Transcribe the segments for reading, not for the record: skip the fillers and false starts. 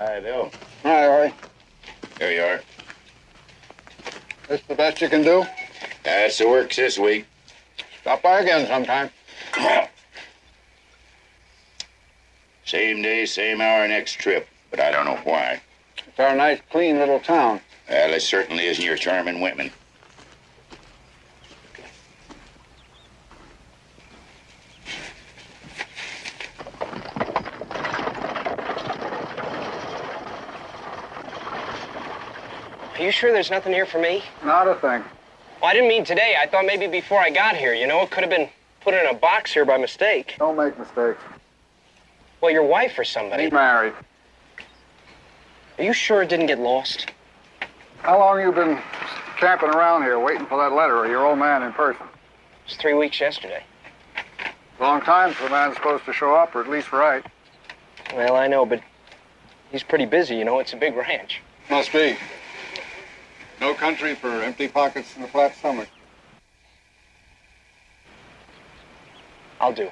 Hi, Bill. Hi, Roy. Here you are. This the best you can do? That's the works this week. Stop by again sometime. Same day, same hour, next trip. But I don't know why. It's our nice, clean little town. Well, it certainly isn't your charming women. Are you sure there's nothing here for me? Not a thing. Well, I didn't mean today. I thought maybe before I got here. You know, it could have been put in a box here by mistake. Don't make mistakes. Well, your wife or somebody. Be married. Are you sure it didn't get lost? How long you been camping around here waiting for that letter of your old man in person? It was 3 weeks yesterday. Long time for a man's supposed to show up, or at least write. Well, I know, but he's pretty busy, you know. It's a big ranch. Must be. No country for empty pockets and a flat stomach. I'll do.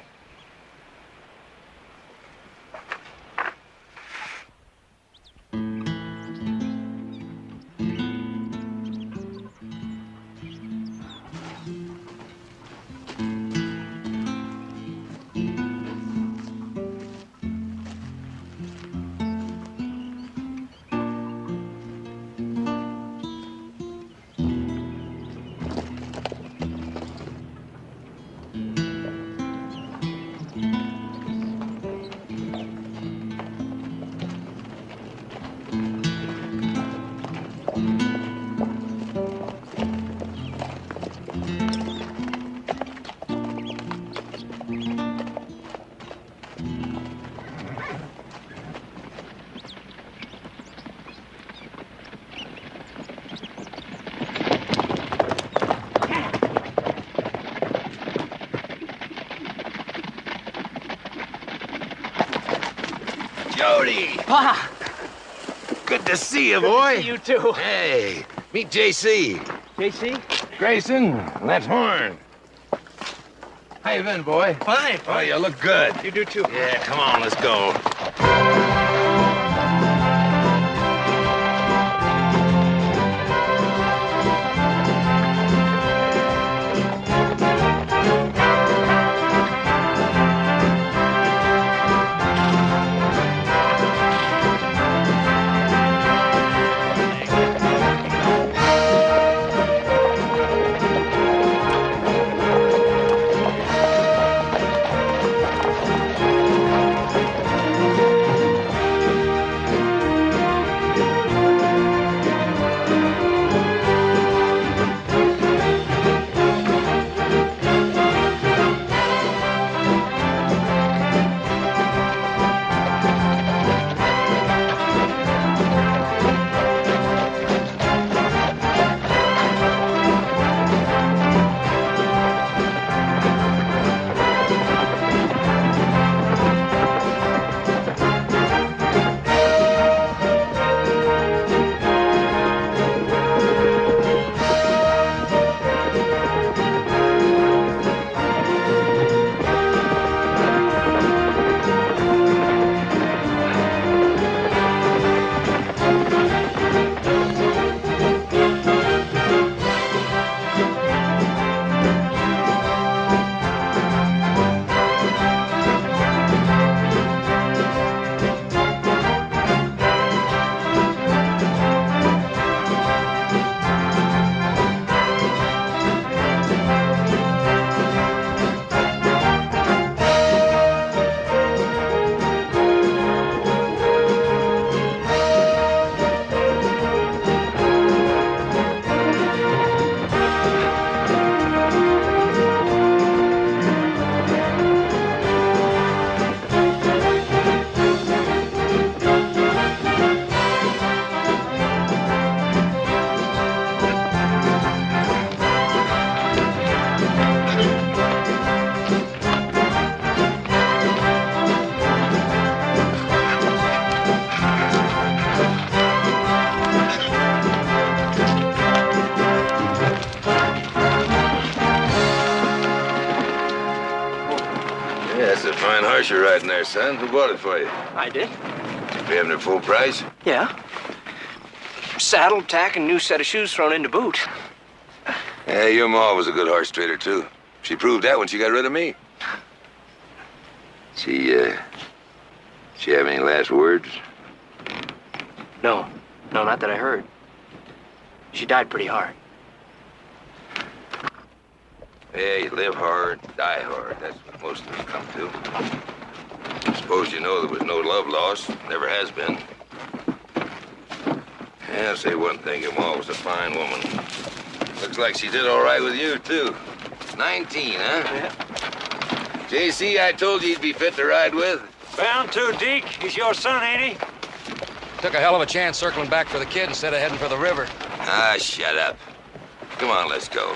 Jody! Pa! Good to see you, boy. You too. Hey, meet JC. JC? Grayson, that's Horn. How you been, boy? Fine. Oh, you look good. You do too. Yeah, come on, let's go. a fine horse you're riding there, son. Who bought it for you? I did. We having it full price? Yeah. Saddle, tack, and new set of shoes thrown into boot. Yeah, your ma was a good horse trader, too. She proved that when she got rid of me. She have any last words? No, not that I heard. She died pretty hard. Yeah, you live hard, die hard. That's what most of us come to. Suppose you know there was no love lost. Never has been. Yeah, I'll say one thing. Your ma was a fine woman. Looks like she did all right with you, too. 19, huh? Yeah. JC, I told you he'd be fit to ride with. Bound to, Deke. He's your son, ain't he? Took a hell of a chance circling back for the kid instead of heading for the river. Ah, shut up. Come on, let's go.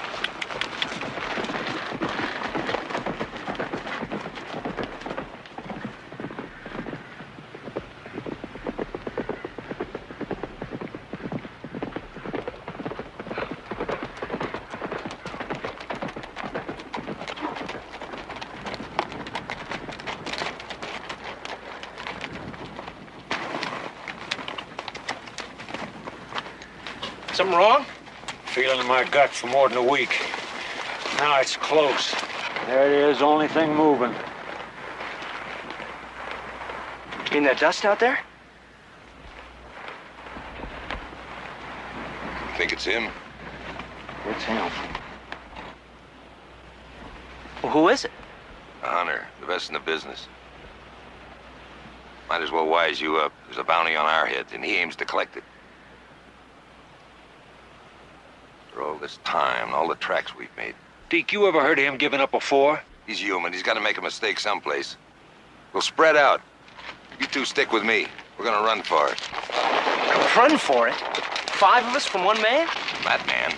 Something wrong? Feeling in my gut for more than a week. Now it's close. There it is, only thing moving. You mean that dust out there? You think it's him? It's him. Well, who is it? A hunter, the best in the business. Might as well wise you up. There's a bounty on our heads, and he aims to collect it. For all this time, and all the tracks we've made. Deke, you ever heard of him giving up before? He's human. He's got to make a mistake someplace. We'll spread out. You two stick with me. We're gonna run for it. Run for it? 5 of us from one man? That man.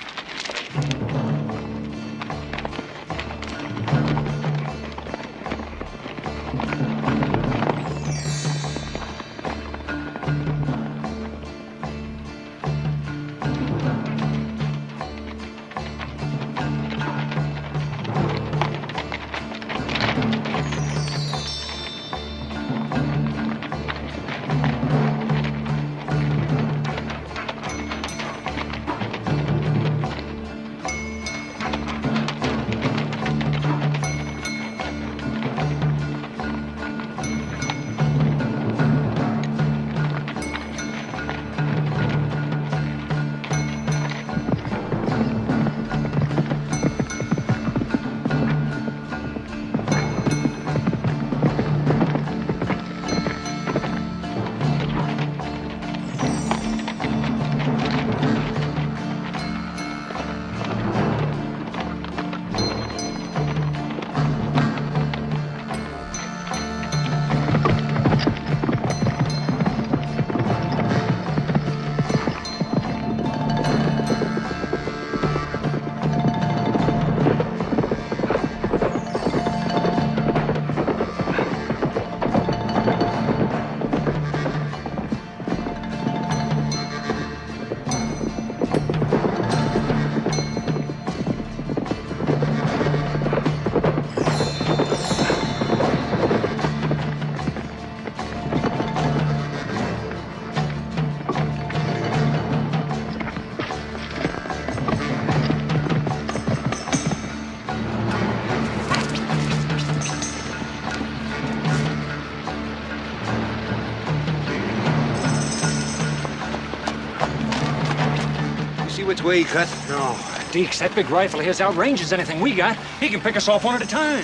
See which way he cut? No. Deke's that big rifle of his outranges anything we got. He can pick us off one at a time.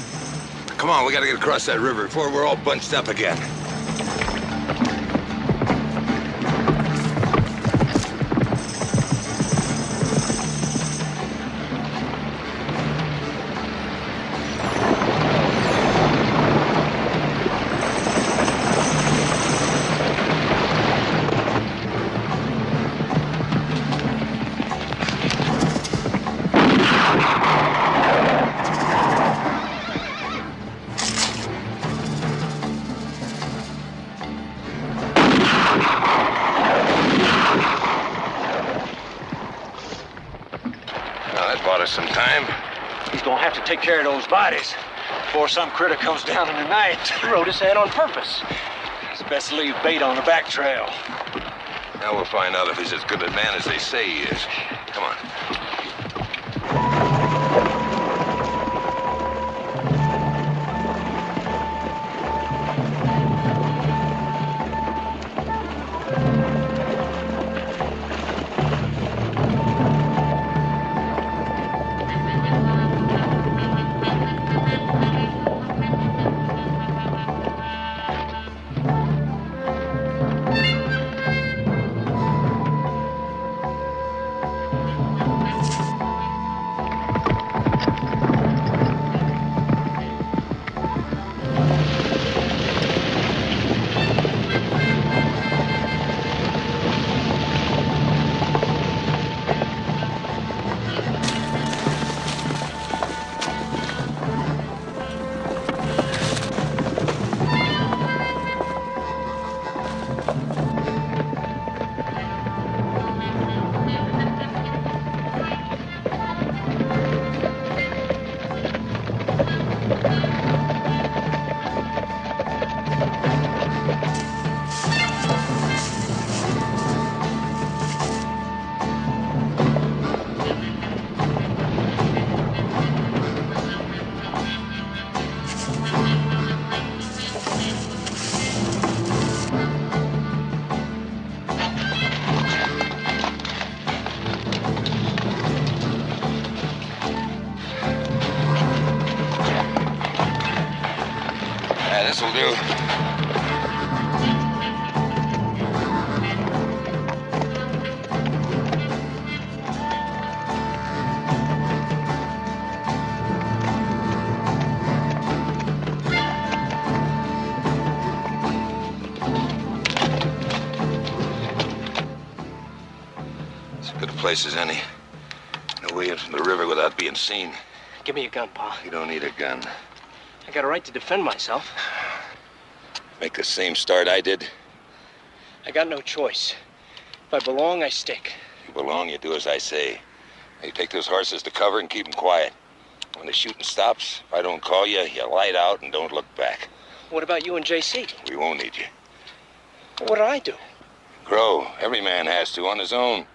Come on, we gotta get across that river before we're all bunched up again. Bought us some time. He's gonna have to take care of those bodies. before some critter comes down in the night. He rode his head on purpose. It's best to leave bait on the back trail. Now we'll find out if he's as good a man as they say he is. Come on. This'll do. As good a place as any. No way in from the river without being seen. Give me a gun, Pa. You don't need a gun. I got a right to defend myself. Make the same start I did. I got no choice. If I belong, I stick. You belong, you do as I say. Now you take those horses to cover and keep them quiet. When the shooting stops, if I don't call you, you light out and don't look back. What about you and JC? We won't need you. What did I do? Grow. Every man has to on his own.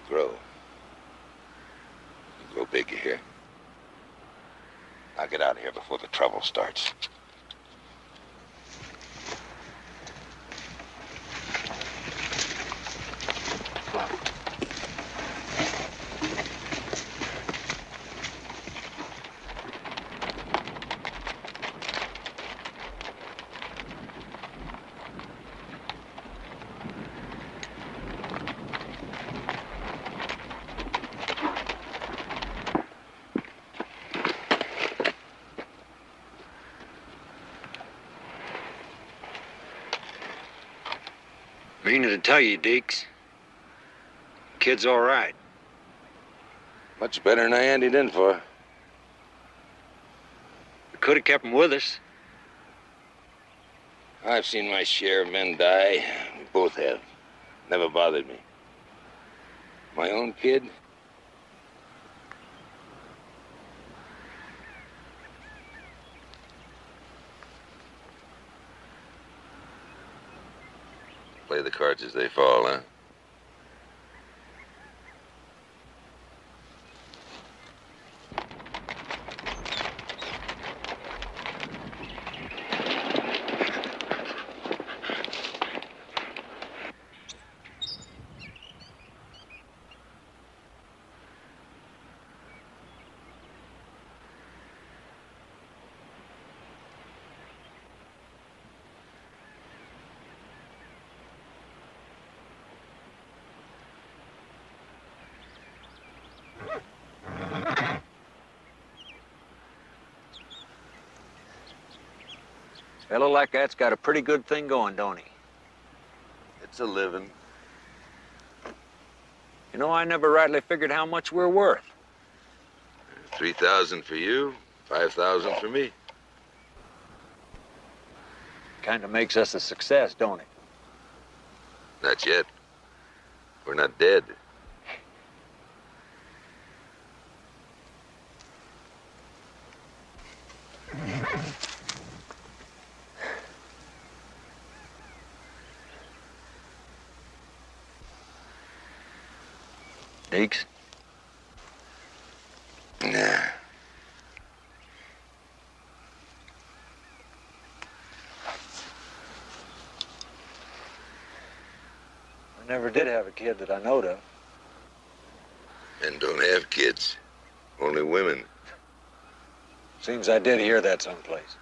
Grow. You grow big, you hear? I'll get out of here before the trouble starts. Meaning to tell you, Deeks. Kid's all right. Much better than I handed in for. We could have kept him with us. I've seen my share of men die. We both have. Never bothered me. My own kid? Play the cards as they fall, huh? Fellow like that's got a pretty good thing going, don't he? It's a living. You know, I never rightly figured how much we're worth. 3,000 for you, 5,000 for me. Kind of makes us a success, don't it? Not yet. We're not dead. Deeks? Nah. I never did have a kid that I knowed of. Men don't have kids. Only women. Seems I did hear that someplace.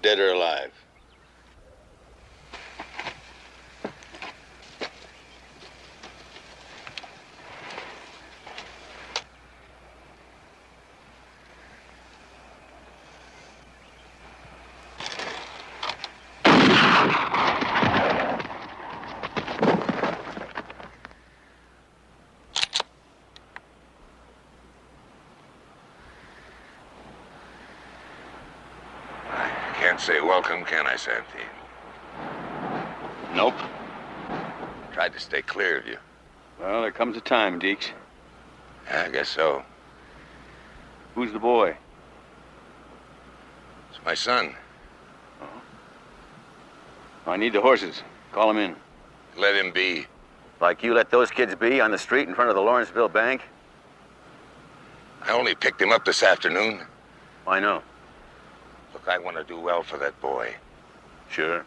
Dead or alive? Can't say welcome, can I, Santy? Nope. Tried to stay clear of you. Well, there comes a time, Deeks. Yeah, I guess so. Who's the boy? It's my son. I need the horses. Call him in. Let him be. Like you let those kids be on the street in front of the Lawrenceville Bank? I only picked him up this afternoon. I know. Look, I want to do well for that boy. Sure.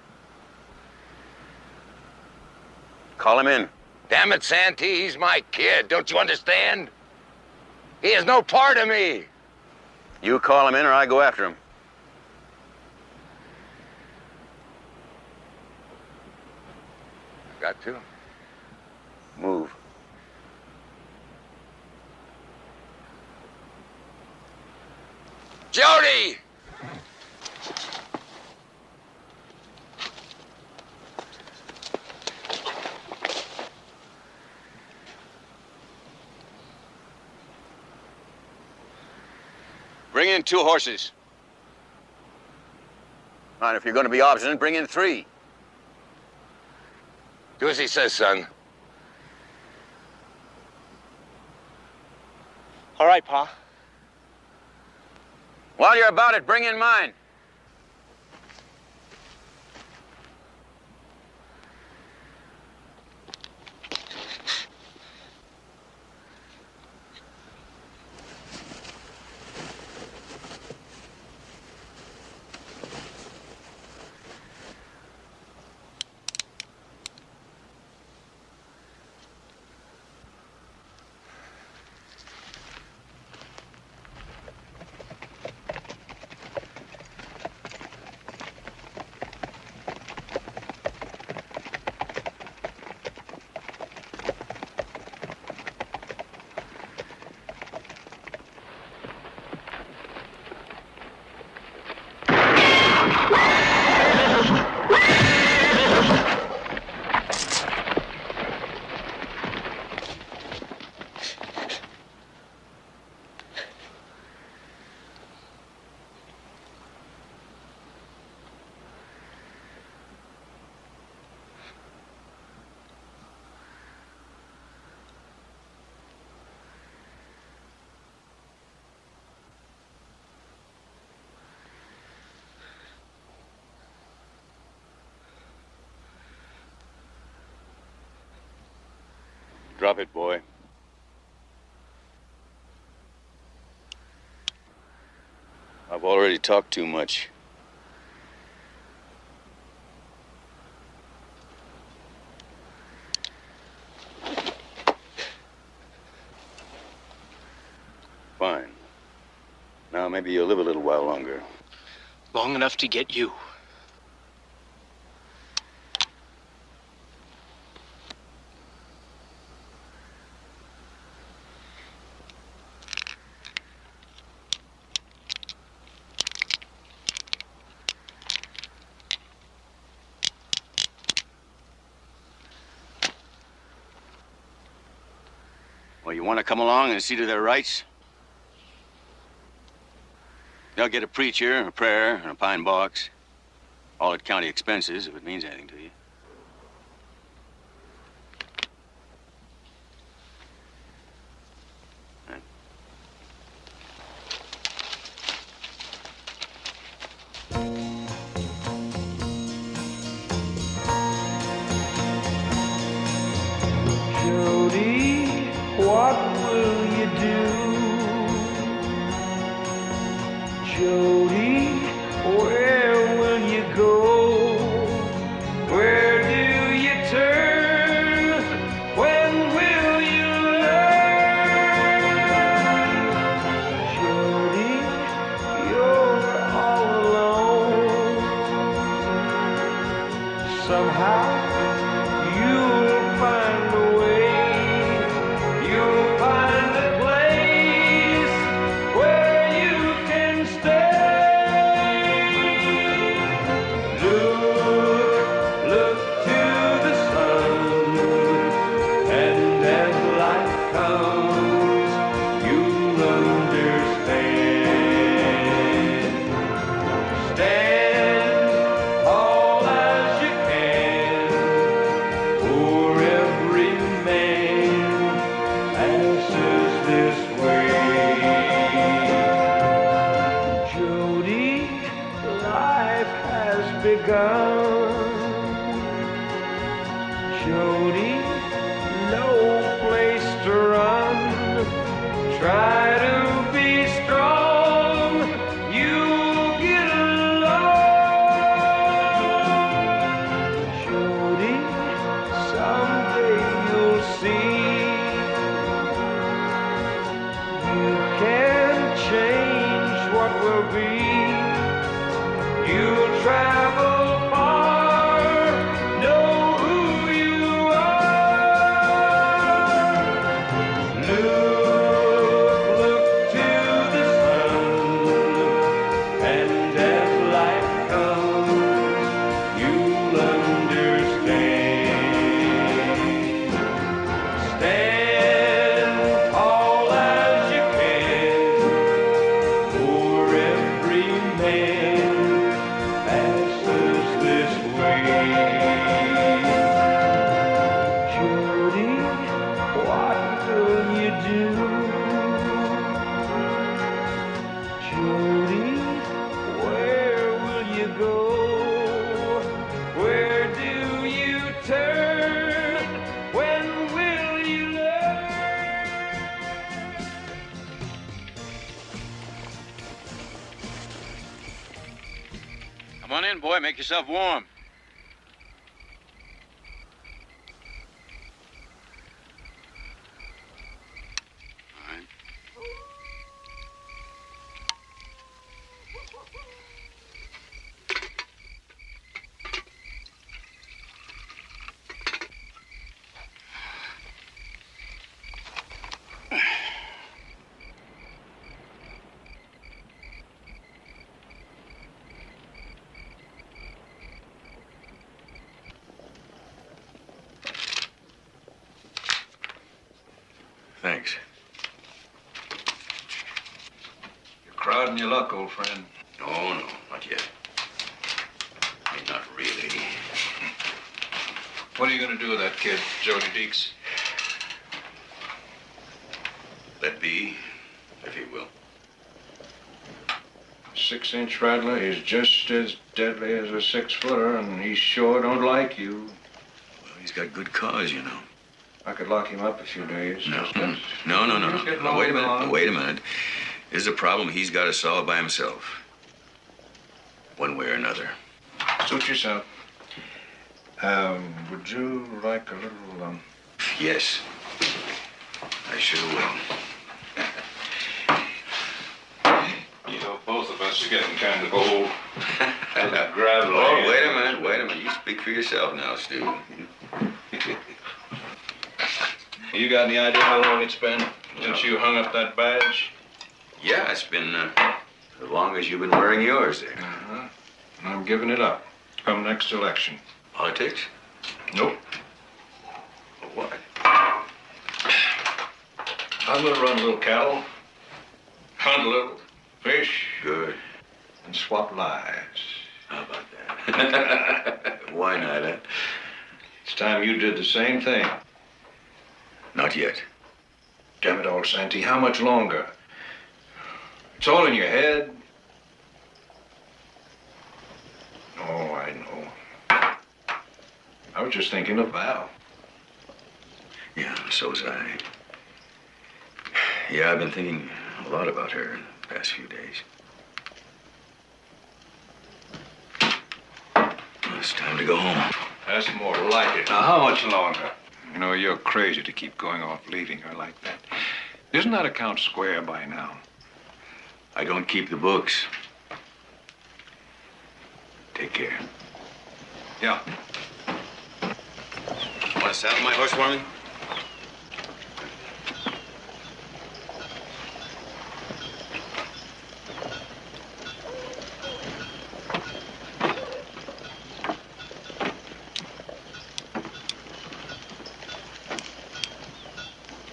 Call him in. Damn it, Santee, he's my kid. Don't you understand? He has no part of me. You call him in or I go after him. I got to. Move. Jody! Bring in 2 horses. All right, if you're going to be obstinate, bring in 3. Do as he says, son. All right, Pa. While you're about it, bring in mine. Drop it, boy. I've already talked too much. Fine. Now maybe you'll live a little while longer. Long enough to get you. Well, you want to come along and see to their rights? They'll get a preacher, a prayer, and a pine box. All at county expenses, if it means anything to you. Jody, where will you go? Where do you turn? When will you learn? Jody, you're all alone. Somehow you'll find a way. You'll find a place where you can stay. Look to the sun, and as light comes, you'll understand. Stand tall as you can, for every man answers this way. Jody, life has begun. Jody, no place to run. Try to be strong, you'll get along. Jody, someday you'll see you can change what will be. You'll travel far, know who you are. Look to the sun, and as light comes, you'll understand. Stand tall as you can, for every man answers this way. Jody, what will you do? Jody, where will you go? Where do you turn? When will you learn? Come on in, boy. Make yourself warm. All right. Thanks. You're crowding your luck, old friend. No, not yet. I mean, not really. What are you going to do with that kid, Jody Deeks? Let be, if he will. 6-inch rattler is just as deadly as a 6-footer, and he sure don't like you. Well, he's got good cause, you know. I could lock him up a few days. No. Just get Wait a minute. along. Wait a minute. This is a problem he's got to solve by himself. One way or another. Suit yourself. Would you like a little, Yes. I sure will. You know, both of us are getting kind of old. Gravel. Oh, wait a minute. You speak for yourself now, Stu. You got any idea how long it's been since you hung up that badge? Yeah, it's been as long as you've been wearing yours there. Uh-huh. I'm giving it up. Come next election. Politics? Nope. What? I'm gonna run a little cattle, hunt a little, fish, Good. and swap lives. How about that? Why not, eh? It's time you did the same thing. Not yet. Damn it all, Santy, how much longer? It's all in your head. Oh, I know. I was just thinking of Val. Yeah, so was I. Yeah, I've been thinking a lot about her in the past few days. It's time to go home. That's more like it. Now, how much longer? You know, you're crazy to keep going off leaving her like that. Isn't that account square by now? I don't keep the books. Take care. Yeah. Want to saddle my horse for me?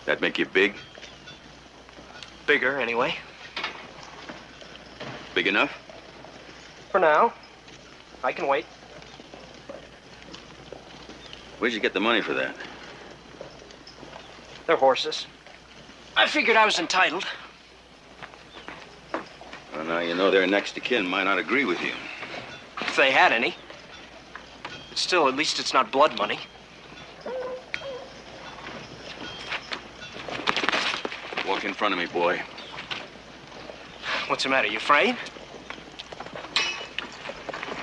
That make you big? Bigger, anyway. Big enough? For now. I can wait. Where'd you get the money for that? They're horses. I figured I was entitled. Well, now you know their next of kin might not agree with you. If they had any. But still, at least it's not blood money. Walk in front of me, boy. What's the matter? You afraid?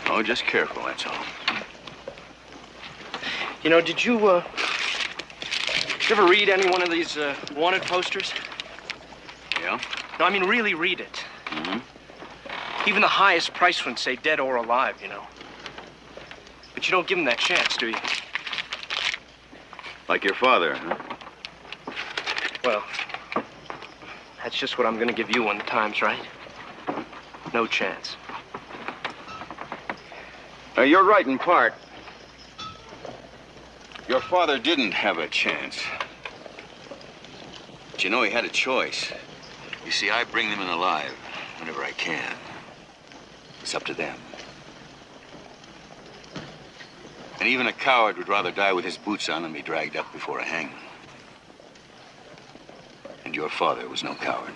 Oh, just careful, that's all. You know, did you ever read any one of these wanted posters? Yeah? No, I mean really read it. Mm-hmm. Even the highest price ones say dead or alive, you know. But you don't give them that chance, do you? Like your father, huh? Well, that's just what I'm gonna give you when the time's right. No chance. You're right in part. Your father didn't have a chance. But you know, he had a choice. You see, I bring them in alive whenever I can. It's up to them. And even a coward would rather die with his boots on than be dragged up before a hangman. And your father was no coward.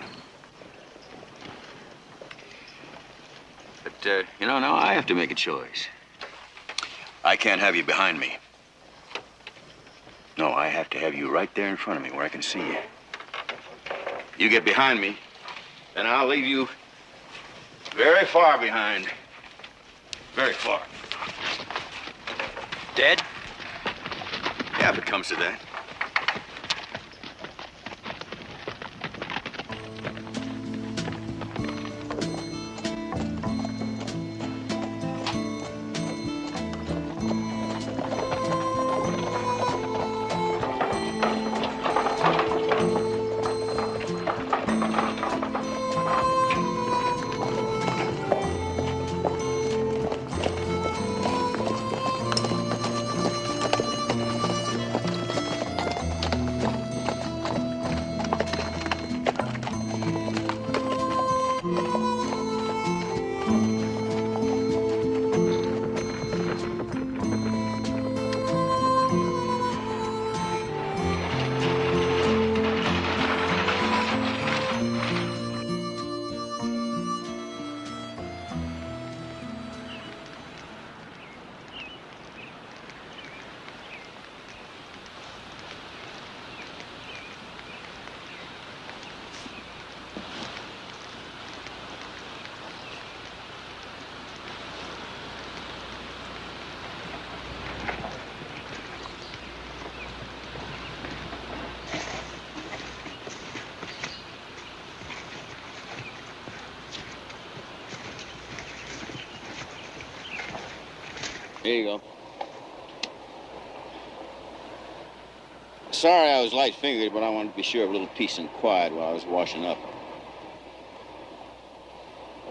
But, you know, now I have to make a choice. I can't have you behind me. No, I have to have you right there in front of me where I can see you. You get behind me, then I'll leave you very far behind. Very far. Dead? Yeah, if it comes to that. Here you go. Sorry I was light-fingered, but I wanted to be sure of a little peace and quiet while I was washing up.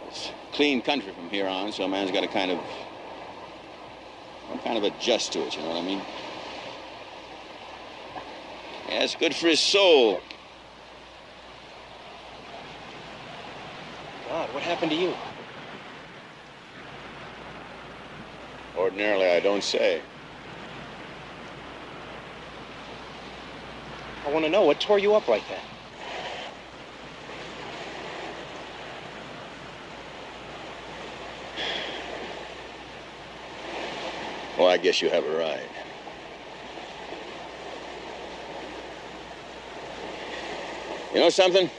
It's a clean country from here on, so a man's got to kind of adjust to it, you know what I mean? Yeah, it's good for his soul. God, what happened to you? Ordinarily, I don't say. I want to know what tore you up like that. Well, I guess you have a right. You know something?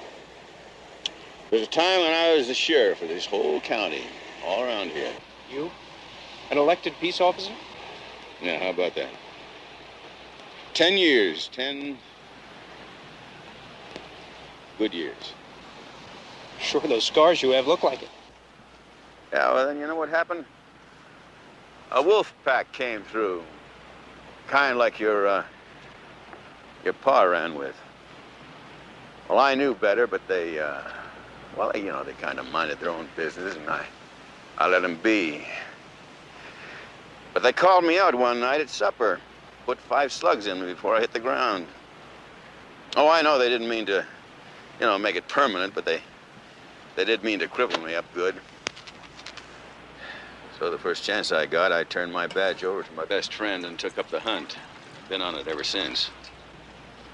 There's a time when I was the sheriff of this whole county, all around here. You? An elected peace officer? Yeah, how about that? 10 years, 10 good years. Sure, those scars you have look like it. Yeah, well, then you know what happened? A wolf pack came through. Kind like your pa ran with. Well, I knew better, but they kind of minded their own business, and I let them be. But they called me out one night at supper. Put 5 slugs in me before I hit the ground. Oh, I know they didn't mean to, make it permanent, but they did mean to cripple me up good. So the first chance I got, I turned my badge over to my best friend and took up the hunt. Been on it ever since.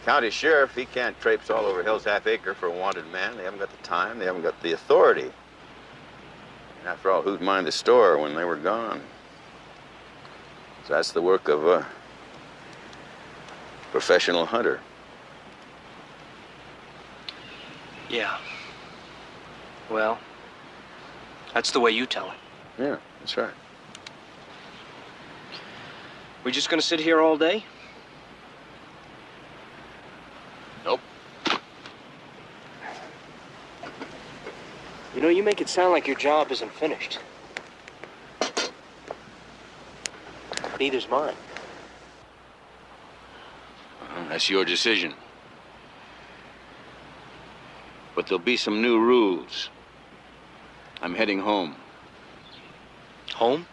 County sheriff, he can't traipse all over Hill's Half Acre for a wanted man. They haven't got the time, they haven't got the authority. And after all, who'd mind the store when they were gone? So that's the work of a professional hunter. Yeah. Well, that's the way you tell it. Yeah, that's right. We just gonna sit here all day? Nope. You make it sound like your job isn't finished. Neither's mine. Well, that's your decision. But there'll be some new rules. I'm heading home. Home?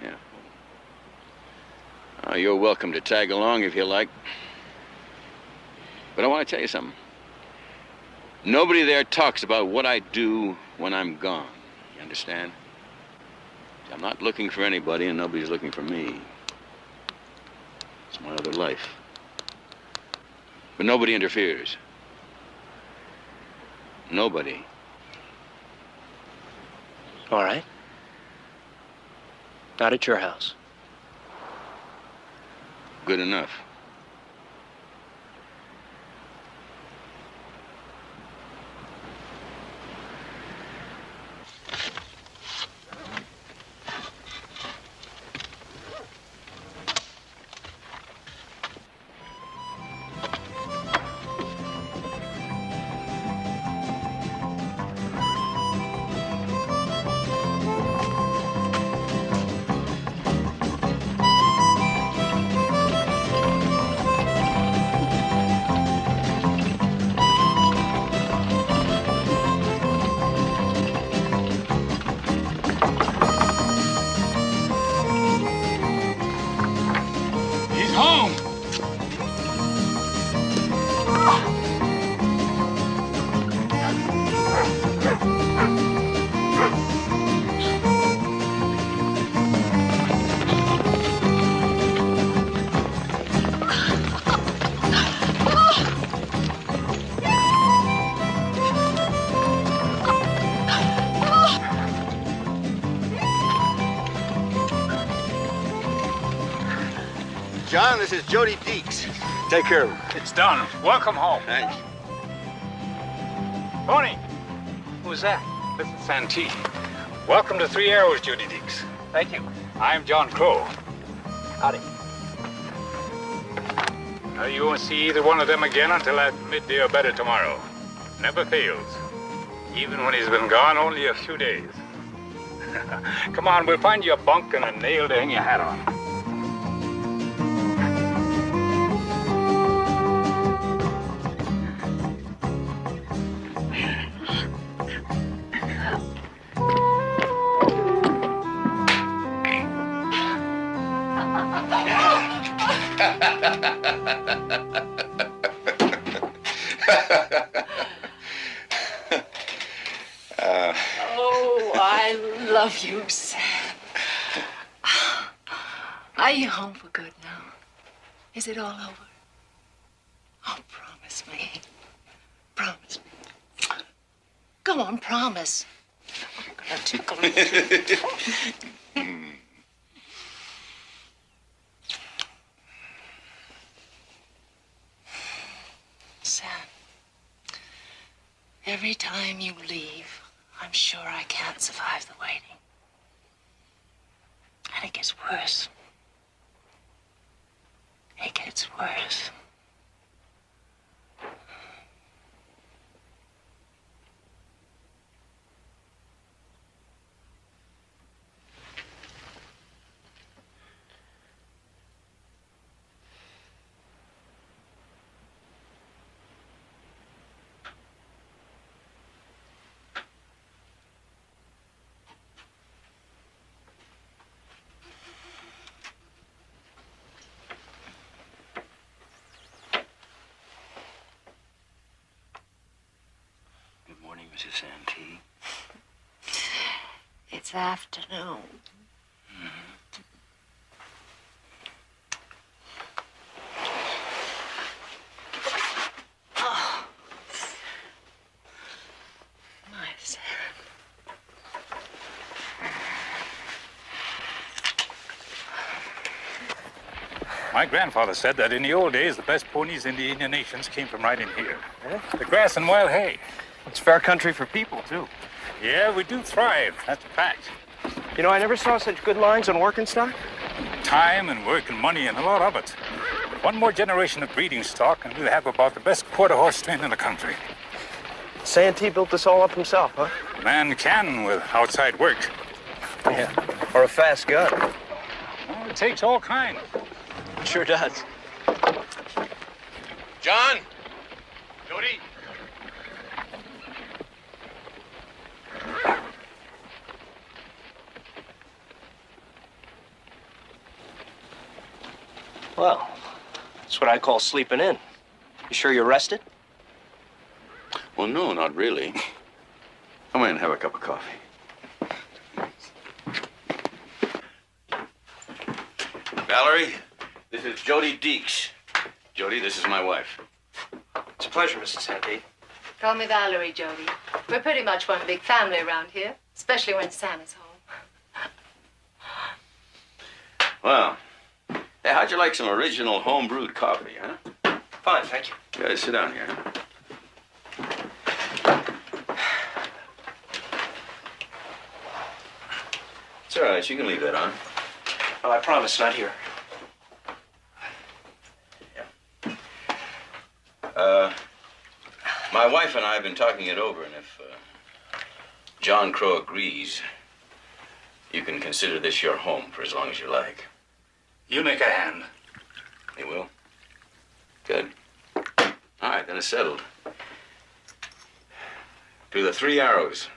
Yeah. You're welcome to tag along if you like. But I want to tell you something. Nobody there talks about what I do when I'm gone. You understand? I'm not looking for anybody, and nobody's looking for me. It's my other life. But nobody interferes. Nobody. All right. Not at your house. Good enough. John, this is Jody Deeks. Take care of him. It's done. Welcome home. Thanks. Tony. Who's that? This is Santee. Welcome to 3 Arrows, Judy Deeks. Thank you. I'm John Crow. Howdy. Now, you won't see either one of them again until at midday or better tomorrow. Never fails. Even when he's been gone only a few days. Come on, we'll find you a bunk and a nail to hang your hat on. I love you, Sam. Are you home for good now? Is it all over? Oh, promise me. Promise me. Go on, promise. I'm gonna tickle you. Sam, every time you leave, I'm sure I can't survive the waiting. And gets worse. It gets worse. Mrs. Santee. It's afternoon. Oh. My son. My grandfather said that in the old days, the best ponies in the Indian nations came from right in here. The grass and wild hay. It's fair country for people, too. Yeah, we do thrive. That's a fact. You know, I never saw such good lines on working stock. Time and work and money and a lot of it. One more generation of breeding stock and we'll have about the best quarter horse train in the country. Santee built this all up himself, huh? Man can with outside work. Yeah, or a fast gun. Well, it takes all kinds. It sure does. John? Jody? Well, that's what I call sleeping in. You sure you're rested? Well, no, not really. Come in and have a cup of coffee. Valerie, this is Jody Deeks. Jody, this is my wife. It's a pleasure, Mrs. Santee. Call me Valerie, Jody. We're pretty much one big family around here, especially when Sam is home. Well, hey, how'd you like some original home-brewed coffee, huh? Fine, thank you. You gotta sit down here. It's all right. You can leave that on. Oh, I promise, not here. My wife and I have been talking it over, and if John Crow agrees, you can consider this your home for as long as you like. You make a hand. You will? Good. All right, then it's settled. To the 3 Arrows.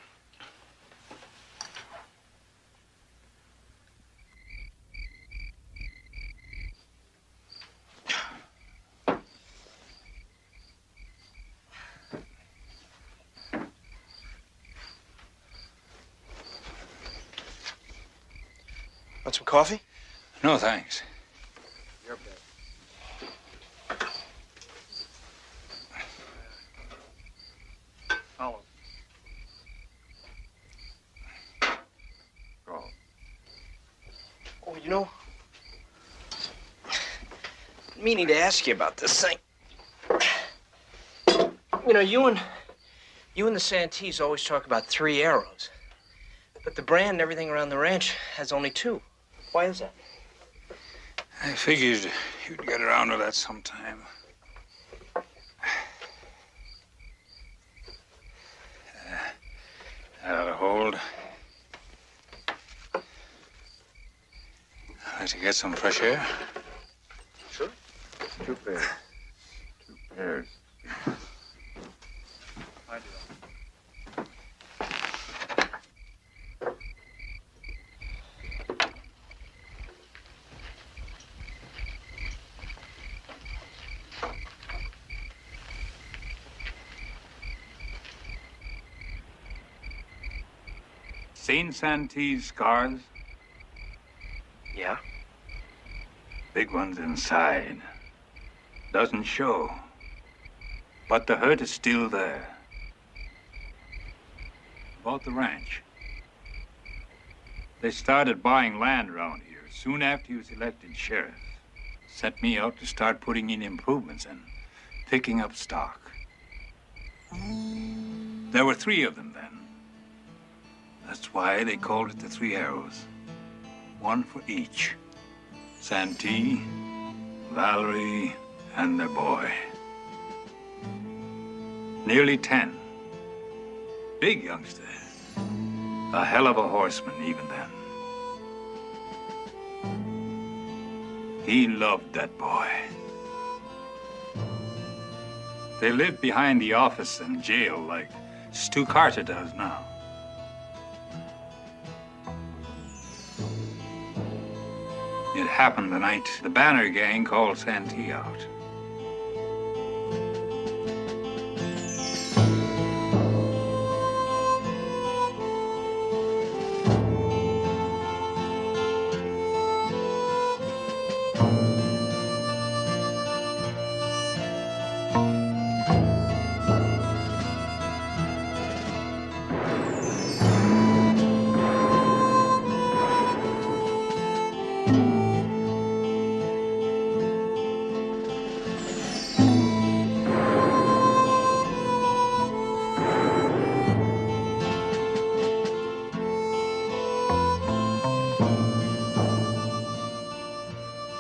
Want some coffee? No, thanks. Your bed. Follow. Go. Oh, you know, meaning to ask you about this thing. You know, you and the Santees always talk about 3 Arrows, but the brand and everything around the ranch has only 2. Why is that? I figured you'd get around to that sometime. That ought to hold. I'd like to get some fresh air. Sure. 2 pairs. 2 pairs. I do. Seen Santee's scars? Yeah? Big ones inside. Doesn't show. But the hurt is still there. About the ranch. They started buying land around here soon after he was elected sheriff. Sent me out to start putting in improvements and picking up stock. There were 3 of them then. That's why they called it the 3 Arrows. one for each. Santee, Valerie, and their boy. Nearly 10. Big youngster. A hell of a horseman even then. He loved that boy. They lived behind the office and jail like Stu Carter does now. It happened the night the Banner gang called Santee out.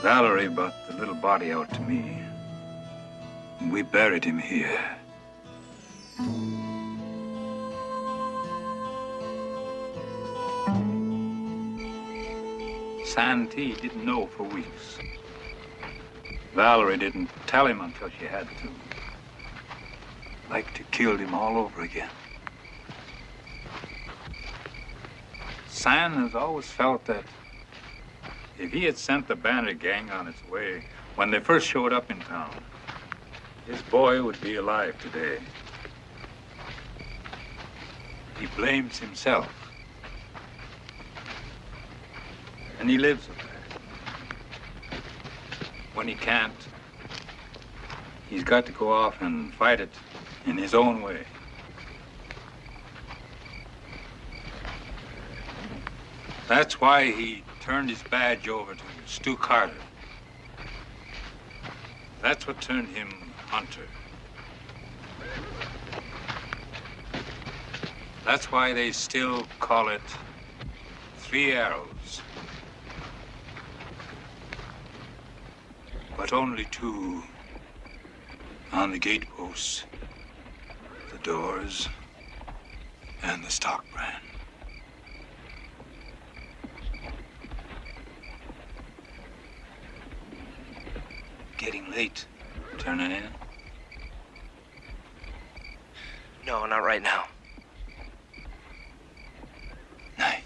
Valerie brought the little body out to me. We buried him here. Santee didn't know for weeks. Valerie didn't tell him until she had to. Like to kill him all over again. San has always felt that if he had sent the Banner gang on its way when they first showed up in town, his boy would be alive today. He blames himself. And he lives with that. When he can't, he's got to go off and fight it in his own way. That's why he turned his badge over to Stu Carter. That's what turned him hunter. That's why they still call it 3 arrows. But only 2 on the gateposts, the doors, and the stock brand. Getting late. Turning in? No, not right now. Night.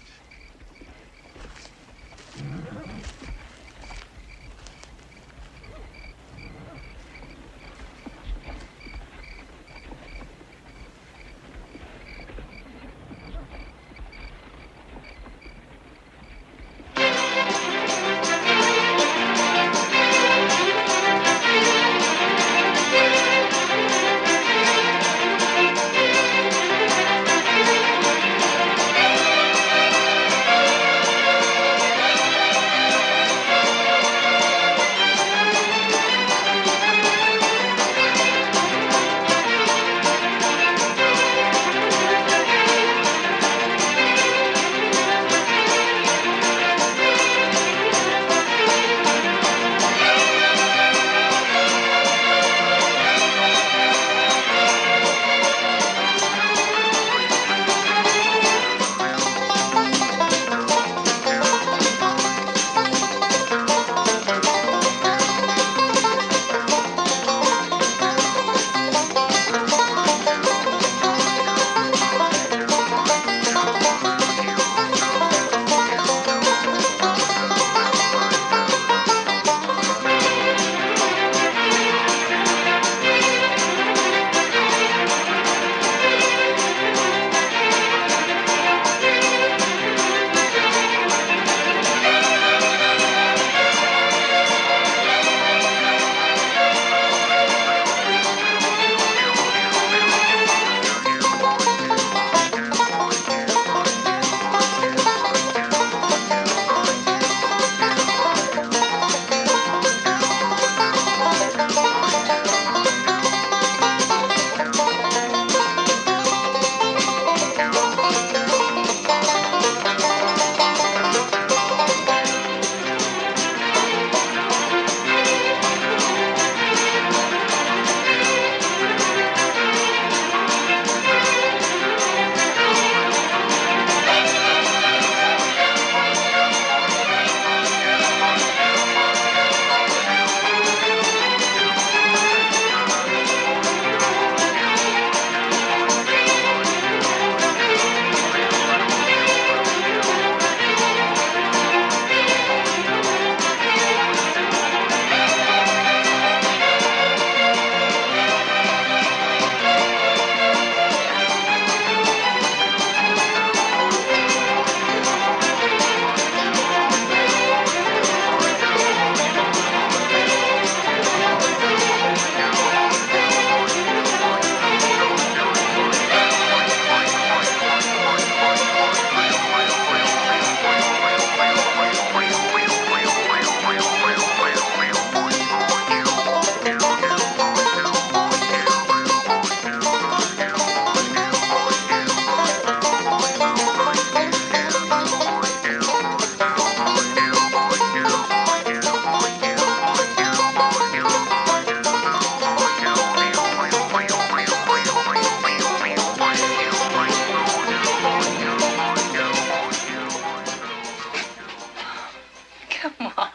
Come on.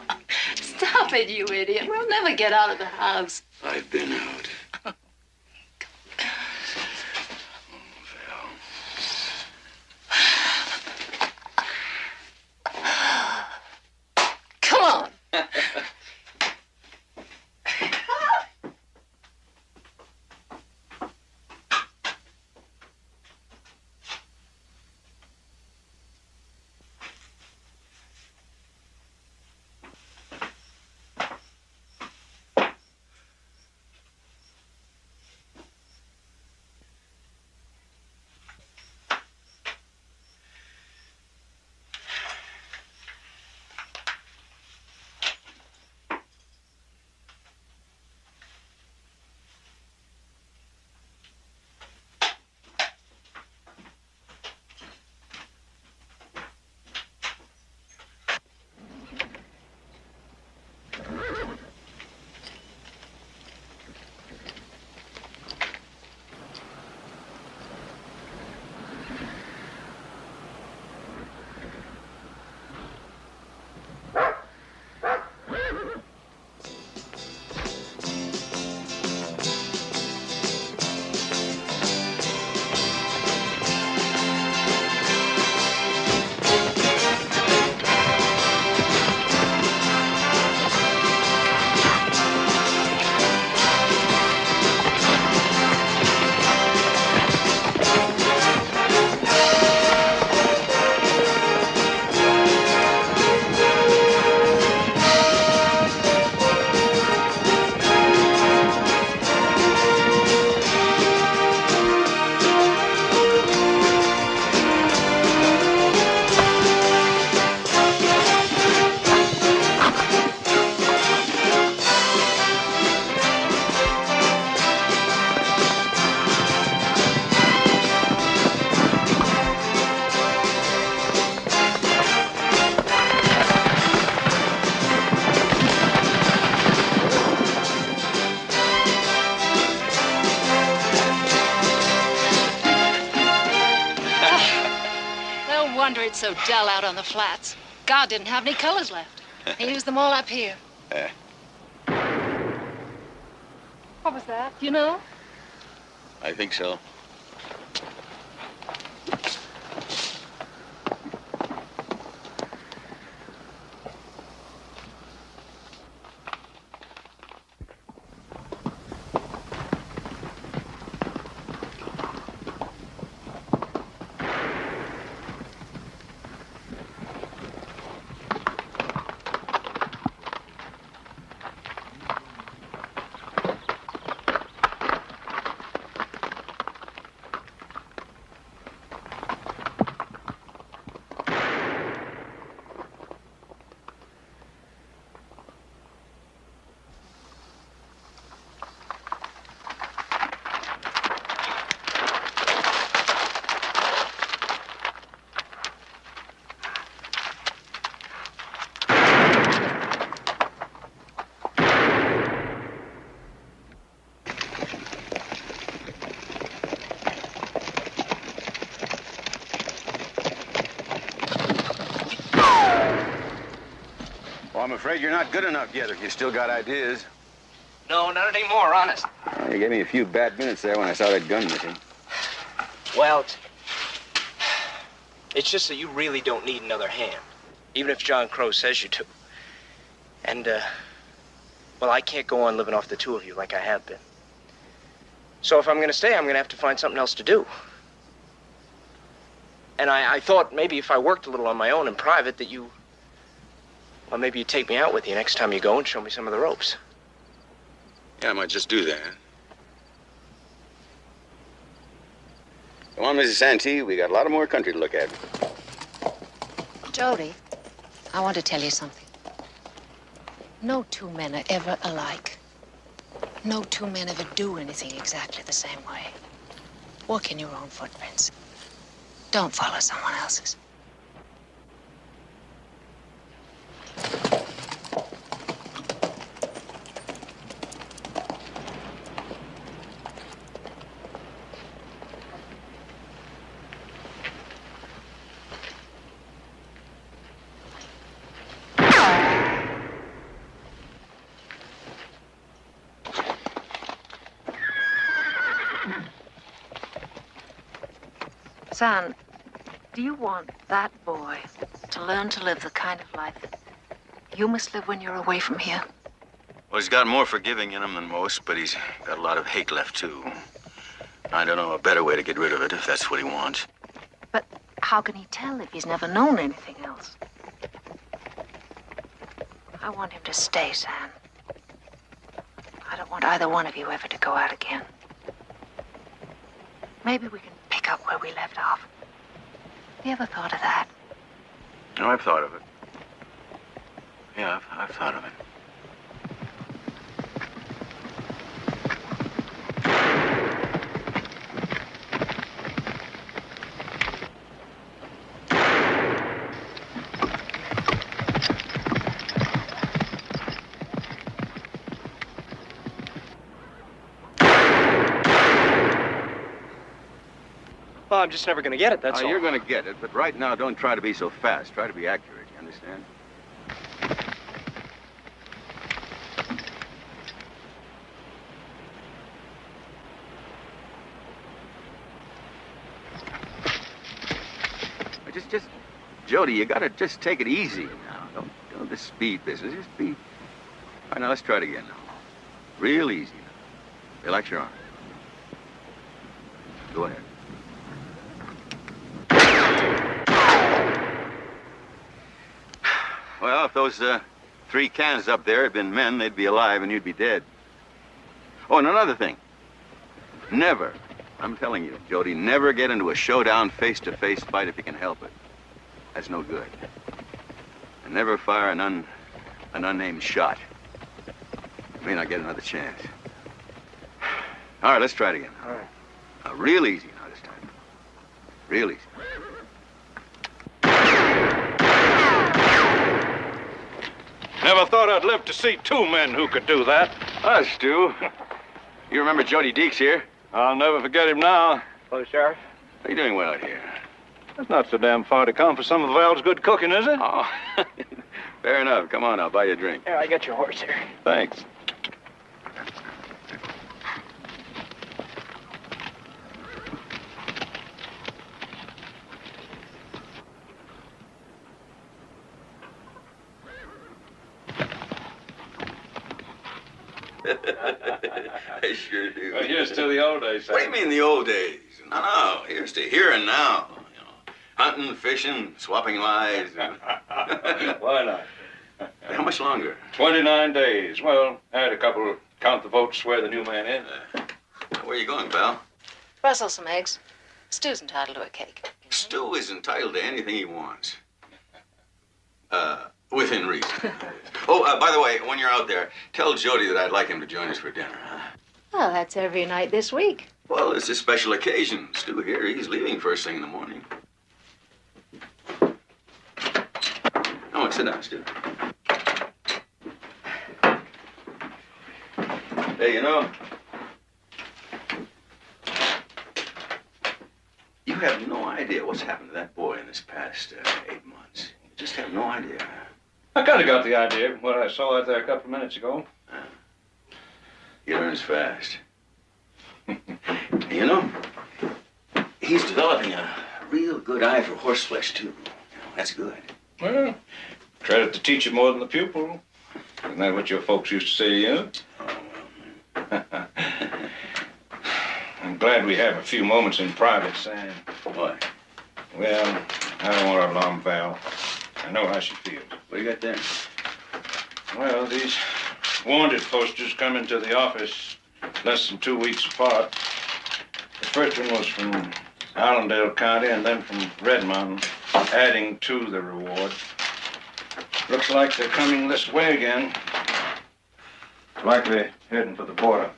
Stop it, you idiot. We'll never get out of the house. I've been out. Come on. It's so dull out on the flats. God didn't have any colors left. He used them all up here. What was that? You know? I think so. I'm afraid you're not good enough yet if you still got ideas. No, not anymore, honest. Well, you gave me a few bad minutes there when I saw that gun missing. Well, it's just that you really don't need another hand, even if John Crow says you do. And, well, I can't go on living off the two of you like I have been. So if I'm going to stay, I'm going to have to find something else to do. And I thought maybe if I worked a little on my own in private that you... Well, maybe you'd take me out with you next time you go and show me some of the ropes. Yeah, I might just do that. Come on, Mrs. Santee. We got a lot more country to look at. Jody, I want to tell you something. No two men are ever alike. No two men ever do anything exactly the same way. Walk in your own footprints. Don't follow someone else's. Son, do you want that boy to learn to live the kind of life you must live when you're away from here? Well, he's got more forgiving in him than most, but he's got a lot of hate left, too. I don't know a better way to get rid of it, if that's what he wants. But how can he tell if he's never known anything else? I want him to stay, Sam. I don't want either one of you ever to go out again. Maybe we can pick up where we left off. Have you ever thought of that? No, I've thought of it. Yeah, I've thought of it. Well, I'm just never going to get it, that's all. You're going to get it, but right now, don't try to be so fast. Try to be accurate, you understand? Just, Jody, you got to just take it easy now. Don't this speed business. Just be... All right, now, let's try it again now. Real easy now. Relax your arm. Go ahead. Well, if those 3 cans up there had been men, they'd be alive and you'd be dead. Oh, and another thing. Never, I'm telling you, Jody, never get into a showdown face-to-face fight if you can help it. That's no good. And never fire an unnamed shot. You may not get another chance. All right, let's try it again. All right. Real easy now this time. Real easy. Never thought I'd live to see 2 men who could do that. Us, Stu. You remember Jody Deeks here? I'll never forget him now. Hello, Sheriff. How you doing well out here? That's not so damn far to come for some of Val's good cooking, is it? Oh, fair enough. Come on, I'll buy you a drink. Here, I got your horse here. Thanks. I sure do. Well, here's to the old days, What do you mean the old days? No, here's to here and now. You know, hunting, fishing, swapping lives. Why not? How much longer? 29 days. Well, add a couple, count the votes, swear the new man in. Where are you going, pal? Rustle some eggs. Stu's entitled to a cake. Stu is entitled to anything he wants. Within reason. Oh, by the way, when you're out there, tell Jody that I'd like him to join us for dinner, huh? Well, that's every night this week. Well, it's a special occasion. Stu here, he's leaving first thing in the morning. Oh, sit down, Stu. Hey, you know, you have no idea what's happened to that boy in this past 8 months. You just have no idea. I kind of got the idea from what I saw out there a couple of minutes ago. He learns fast. You know, he's developing a real good eye for horseflesh, too. You know, that's good. Well, credit the teacher more than the pupil. Isn't that what your folks used to say to you? Oh, well. I'm glad we have a few moments in private, Sam. What? Well, I don't want to alarm Val. I know how she feels. What do you got there? Well, these wanted posters come into the office less than 2 weeks apart. The first one was from Allendale County and then from Red Mountain, adding to the reward. Looks like they're coming this way again. Likely heading for the border.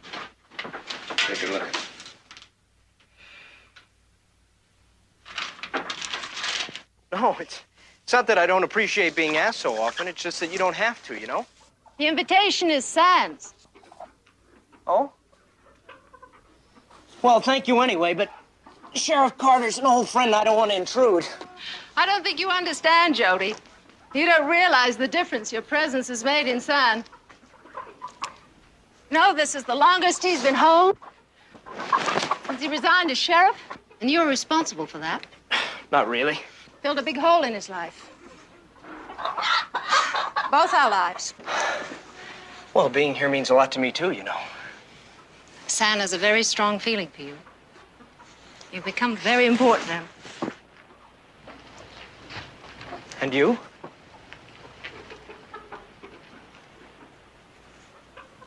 Take a look. No, it's not that I don't appreciate being asked so often. It's just that you don't have to, you know? The invitation is signed. Oh? Well, thank you anyway, but Sheriff Carter's an old friend. I don't want to intrude. I don't think you understand, Jody. You don't realize the difference your presence has made in San. No, this is the longest he's been home since he resigned as sheriff. And you're responsible for that. Not really. Filled a big hole in his life. Both our lives. Well, being here means a lot to me, too, you know. San has a very strong feeling for you. You've become very important to him. And you?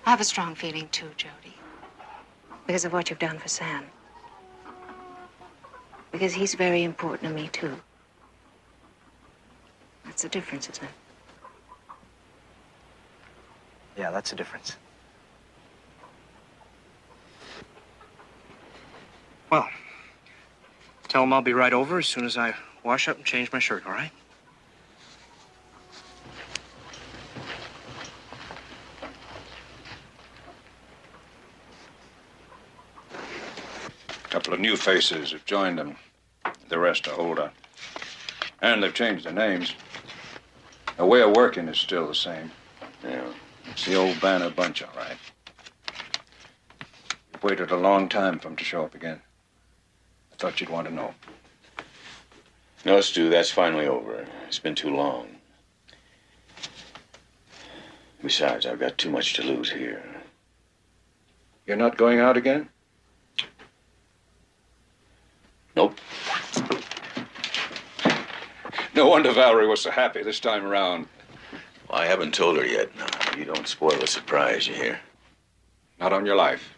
I have a strong feeling, too, Jody. Because of what you've done for San. Because he's very important to me, too. That's the difference, isn't it? Yeah, that's a difference. Well, tell him I'll be right over as soon as I wash up and change my shirt, all right? A couple of new faces have joined them. The rest are older. And they've changed their names. The way of working is still the same. Yeah. It's the old Banner bunch, all right. You've waited a long time for them to show up again. I thought you'd want to know. No, Stu, that's finally over. It's been too long. Besides, I've got too much to lose here. You're not going out again? Nope. No wonder Valerie was so happy this time around. Well, I haven't told her yet. No, you don't spoil a surprise, you hear? Not on your life.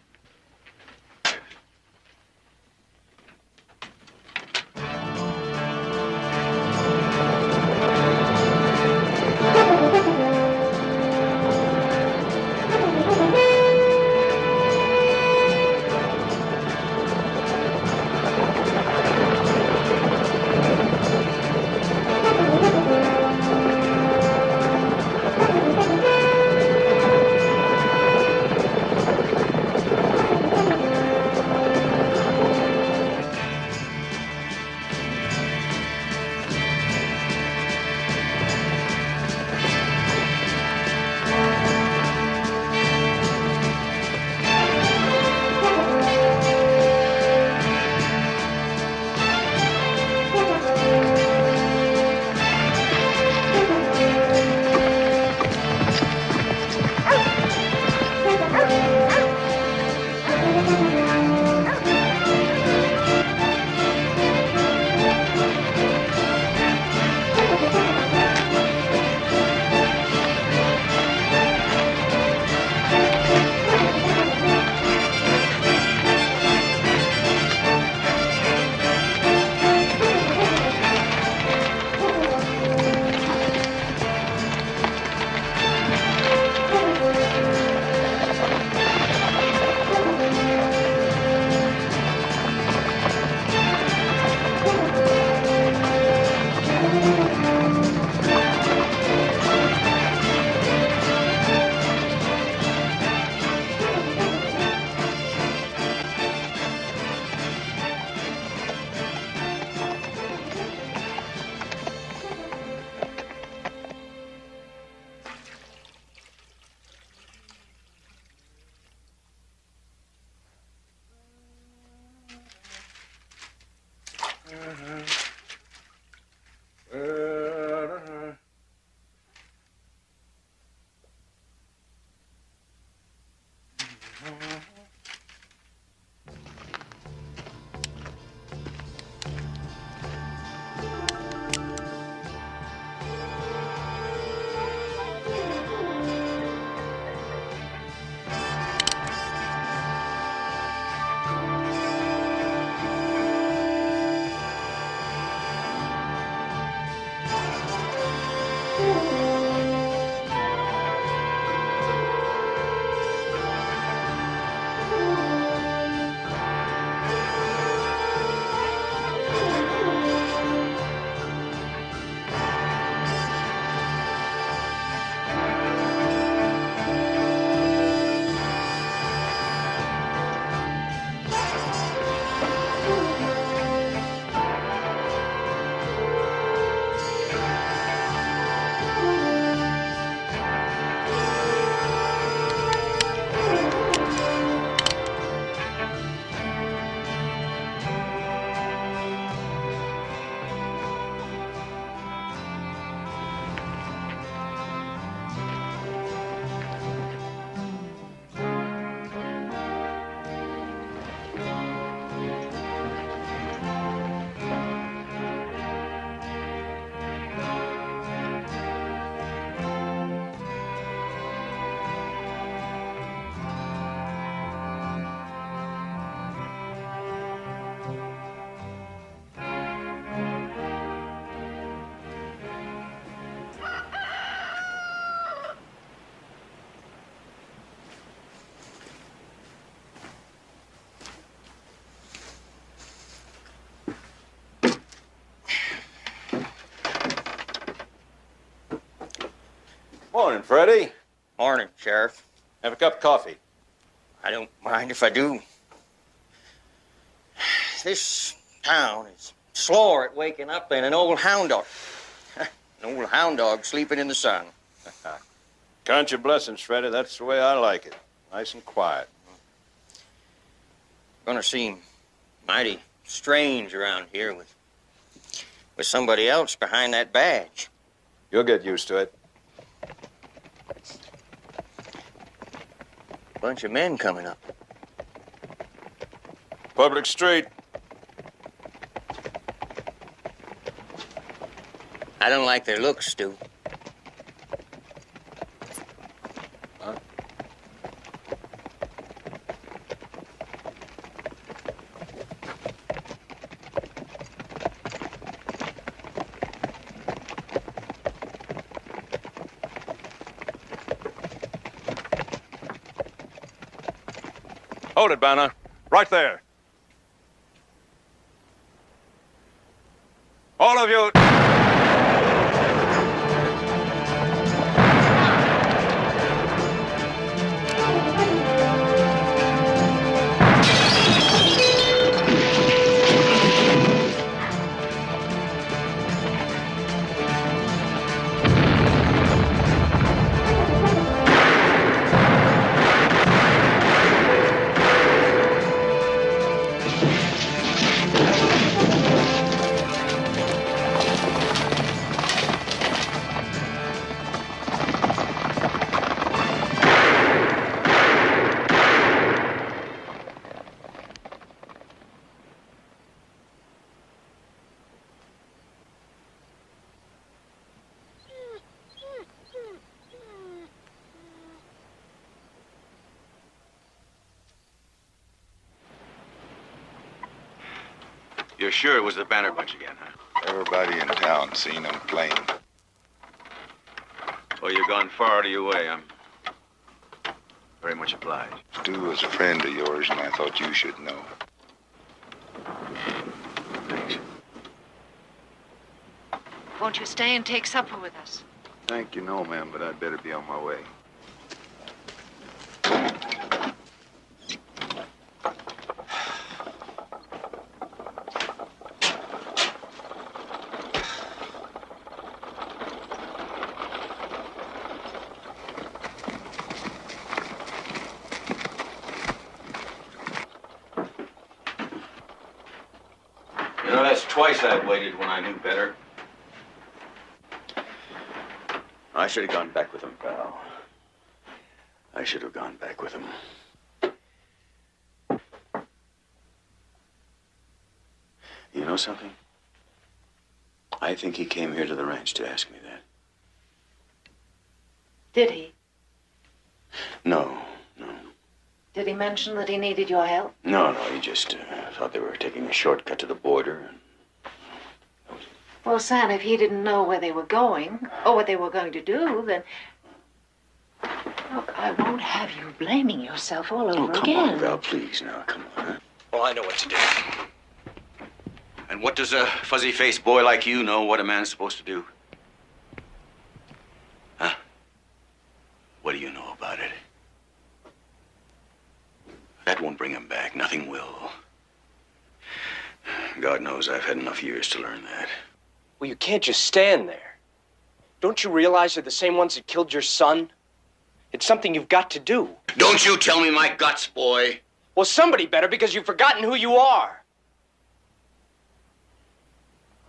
Morning, Freddie. Morning, Sheriff. Have a cup of coffee. I don't mind if I do. This town is slower at waking up than an old hound dog. An old hound dog sleeping in the sun. Count your blessings, Freddie. That's the way I like it. Nice and quiet. Gonna seem mighty strange around here with somebody else behind that badge. You'll get used to it. Bunch of men coming up. Public street. I don't like their looks, Stu. Huh? Hold it, Banner. Right there. All of you. You're sure it was the Banner bunch again, huh? Everybody in town seen them plain. Well, you've gone far out of your way. I'm very much obliged. Stu was a friend of yours, and I thought you should know. Thanks. Won't you stay and take supper with us? Thank you, no, ma'am, but I'd better be on my way. You know, that's twice I've waited when I knew better. I should have gone back with him, pal. I should have gone back with him. You know something? I think he came here to the ranch to ask me that. Did he? No. Did he mention that he needed your help? No, he just thought they were taking a shortcut to the border. Well, Sam, if he didn't know where they were going or what they were going to do, then... Look, I won't have you blaming yourself all over come again. on, Val, please, now, come on. Huh? Well, I know what to do. And what does a fuzzy-faced boy like you know what a man's supposed to do? Huh? What do you know about it? That won't bring him back. Nothing will. God knows I've had enough years to learn that. Well, you can't just stand there. Don't you realize they're the same ones that killed your son? It's something you've got to do. Don't you tell me my guts, boy. Well, somebody better, because you've forgotten who you are.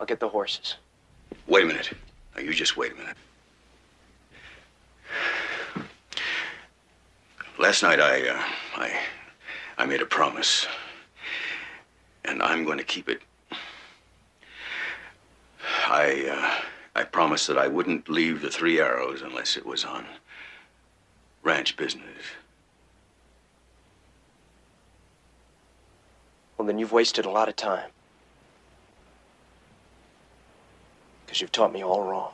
I'll get the horses. Wait a minute. Now, you just wait a minute. Last night, I made a promise, and I'm going to keep it. I promised that I wouldn't leave the Three Arrows unless it was on ranch business. Well, then you've wasted a lot of time. Because you've taught me all wrong.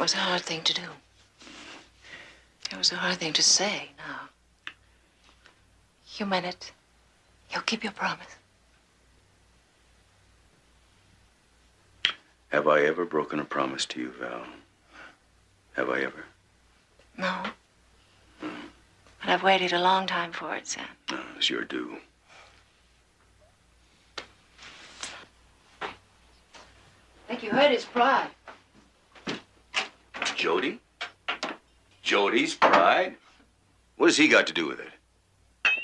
was a hard thing to do. It was a hard thing to say, now. You meant it. You'll keep your promise. Have I ever broken a promise to you, Val? Have I ever? No. But I've waited a long time for it, Sam. No, it's your due. I think you hurt his pride. Jody? Jody's pride? What has he got to do with it?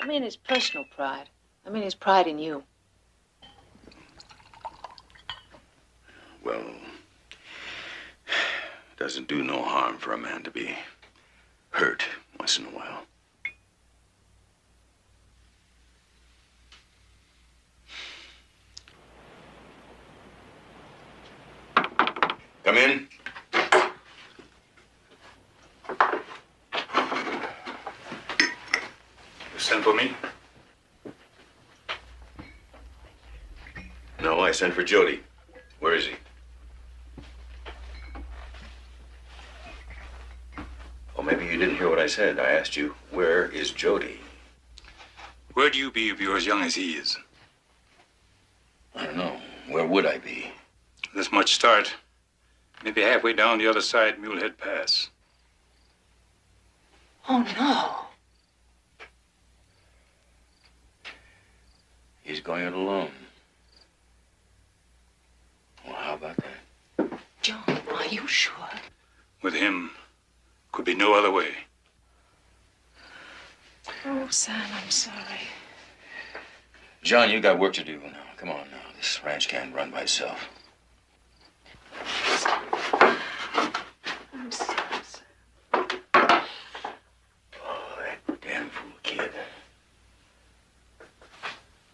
I mean his personal pride. I mean his pride in you. Well, it doesn't do no harm for a man to be hurt once in a while. Come in. You sent for me? No, I sent for Jody. Where is he? Oh, maybe you didn't hear what I said. I asked you, where is Jody? Where'd you be if you were as young as he is? I don't know. Where would I be? This much start. Maybe halfway down the other side, Mulehead Pass. Oh, no. He's going it alone. Well, how about that? John, are you sure? With him, could be no other way. Oh, Sam, I'm sorry. John, you got work to do now. Come on now. This ranch can't run by itself. I'm sorry, Sam. Oh, that damn fool kid.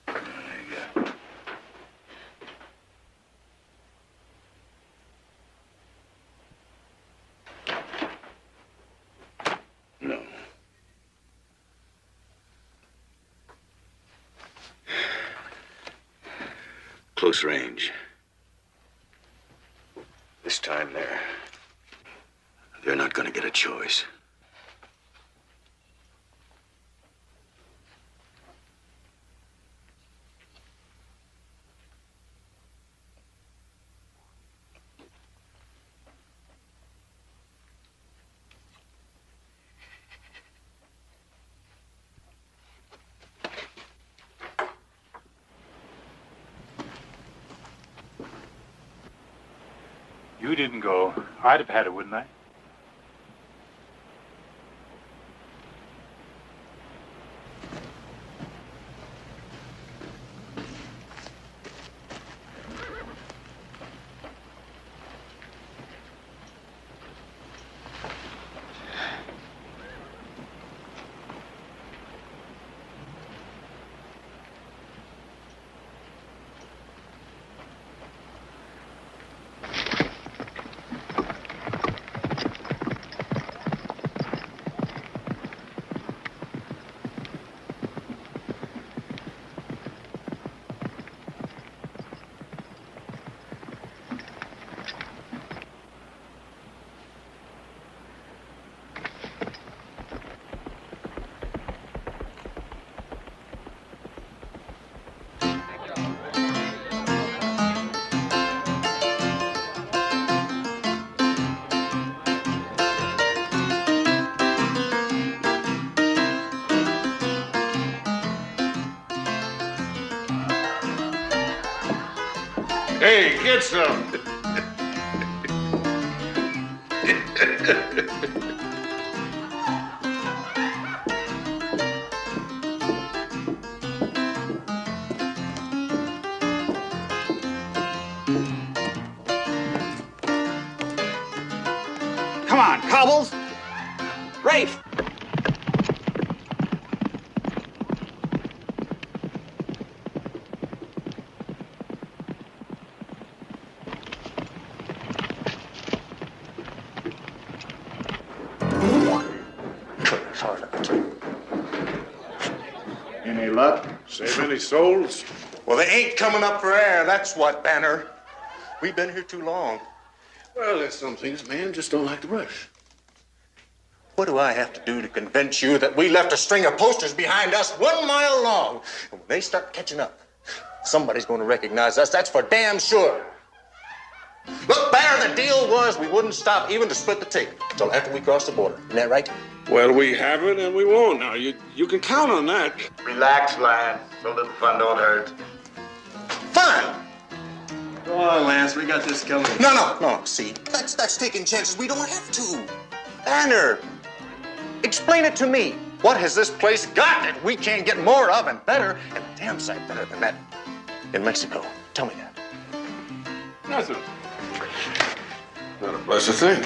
There you go. No. Close range. This time they're not gonna get a choice. You didn't go. I'd have had it, wouldn't I? Hey, get some. Come on, Cobbles. Rafe. Any luck? Save any souls? Well, they ain't coming up for air, that's what, Banner. We've been here too long. Well, there's some things man just don't like to rush. What do I have to do to convince you that we left a string of posters behind us 1 mile long? And when they start catching up, somebody's going to recognize us. That's for damn sure. Look, Banner, the deal was we wouldn't stop even to split the ticket until after we crossed the border. Isn't that right? Well, we haven't and we won't now. You can count on that. Relax, lad. So that the fun don't hurt. Fun! Go on, Lance. We got this coming. No. See, that's taking chances. We don't have to. Banner, explain it to me. What has this place got that we can't get more of and better, and a damn sight better than that in Mexico? Tell me that. Nothing. Not a blessed thing.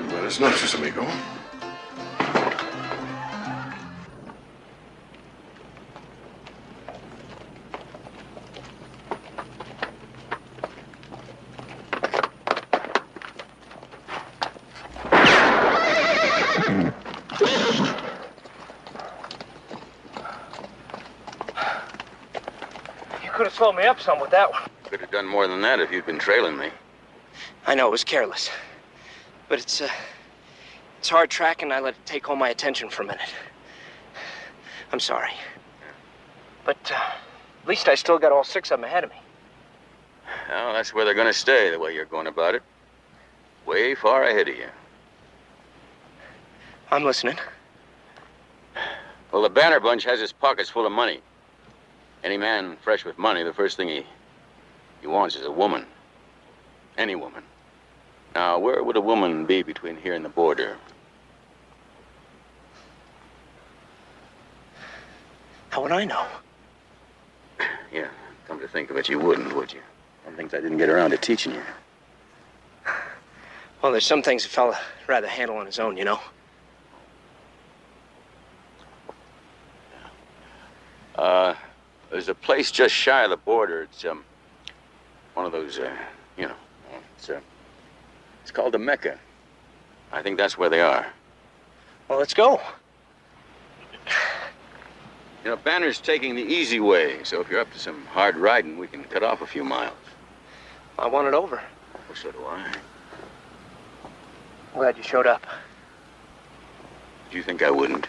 Buenas noches, amigo. Could have slowed me up some with that one. Could have done more than that if you'd been trailing me. I know, it was careless. But it's hard track, and I let it take all my attention for a minute. I'm sorry. But at least I still got all 6 of them ahead of me. Well, that's where they're going to stay, the way you're going about it. Way far ahead of you. I'm listening. Well, the Banner bunch has his pockets full of money. Any man fresh with money, the first thing he wants is a woman. Any woman. Now, where would a woman be between here and the border? How would I know? Yeah, come to think of it, you wouldn't, would you? Some things I didn't get around to teaching you. Well, there's some things a fella rather handle on his own, you know? There's a place just shy of the border. It's, one of those, you know, it's called the Mecca. I think that's where they are. Well, let's go. You know, Banner's taking the easy way, so if you're up to some hard riding, we can cut off a few miles. I want it over. Well, so do I. Glad you showed up. Do you think I wouldn't?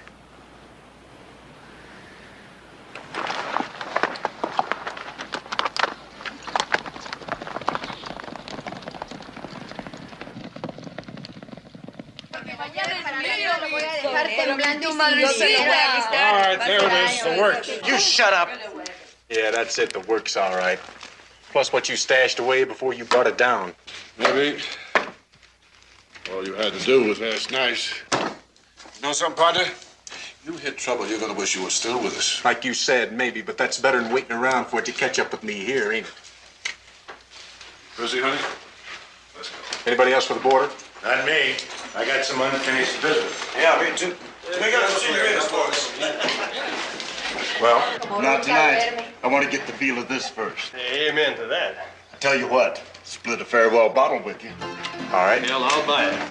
All right, there it is, the works. You shut up. Yeah, that's it. The work's all right. Plus what you stashed away before you brought it down. Maybe. All you had to do was ask nice. You know something, partner? You hit trouble, you're gonna wish you were still with us. Like you said, maybe, but that's better than waiting around for it to catch up with me here, ain't it? Busy, honey? Let's go. Anybody else for the border? Not me. I got some unfinished business. Yeah, me too. We got some serious boys. Well, not tonight. I want to get the feel of this first. Amen to that. I tell you what, split a farewell bottle with you. All right. Hell, I'll buy it.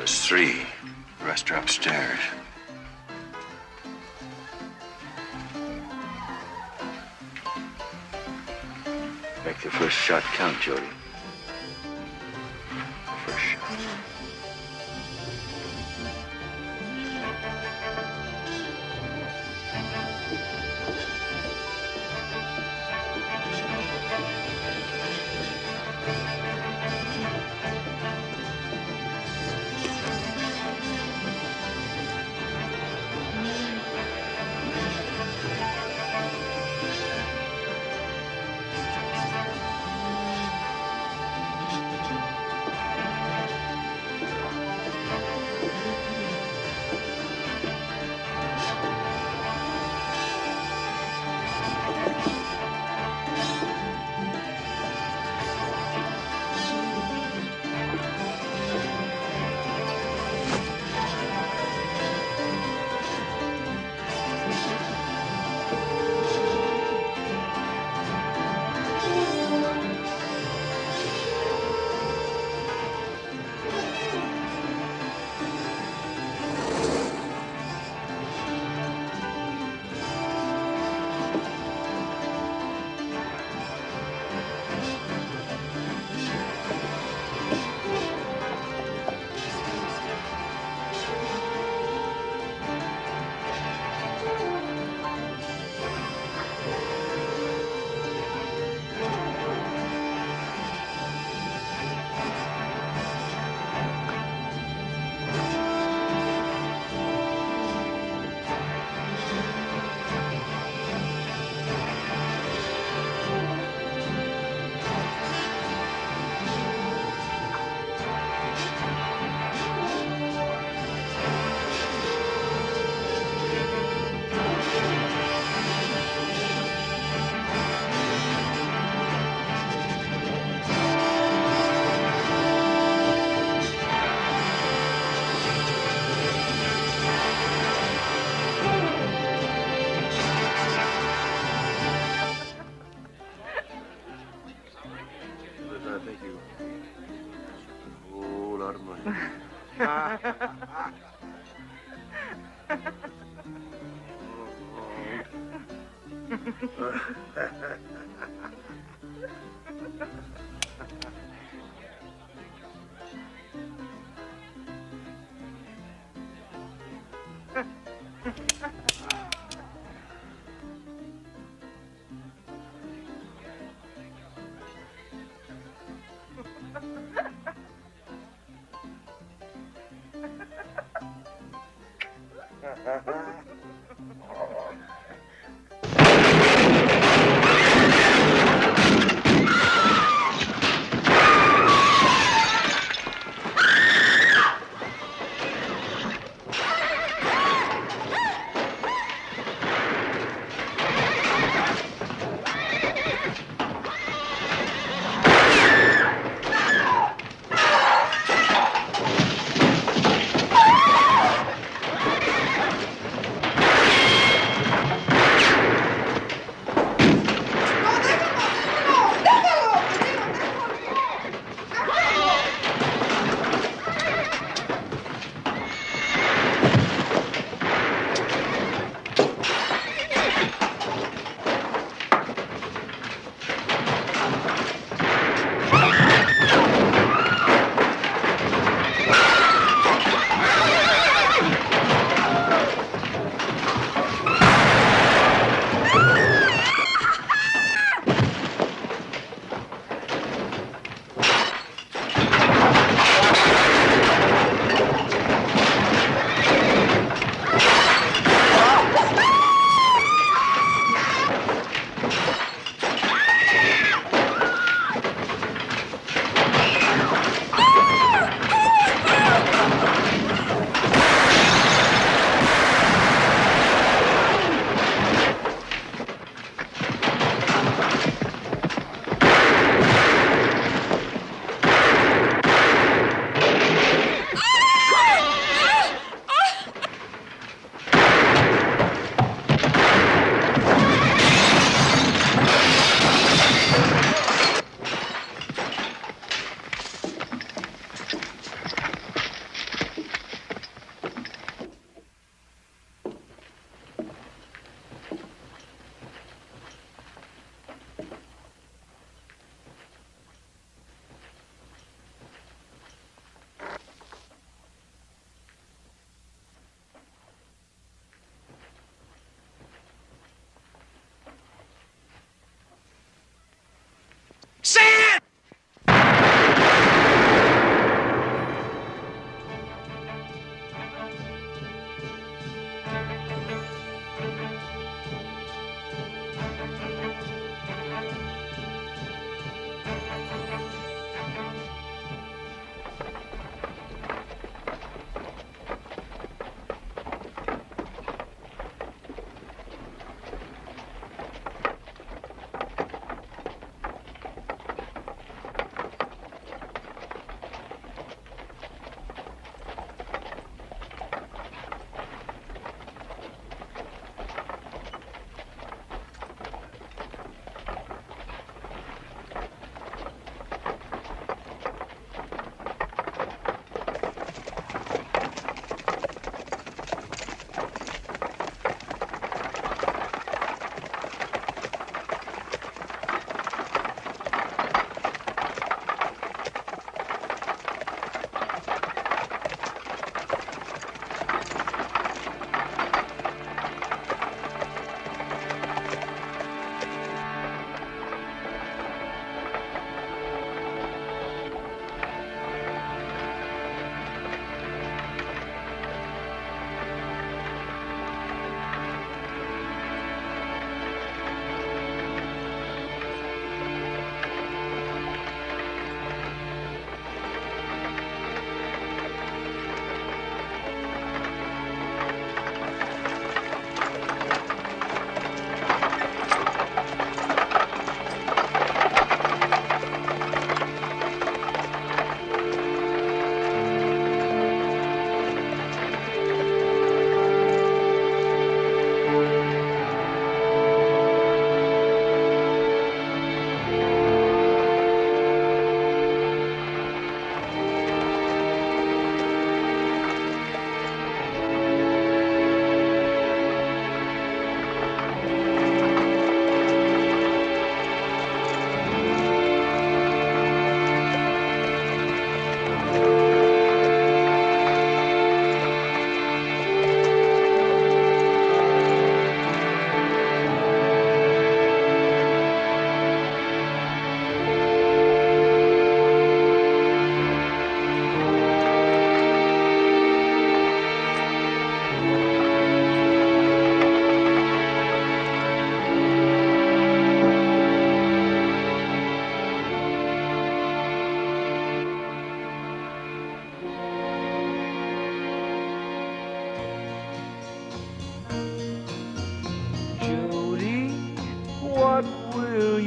There's 3. The rest are upstairs. Make the first shot count, Jody. First shot.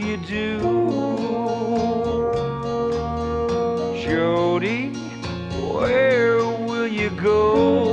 you do? Jody, where will you go?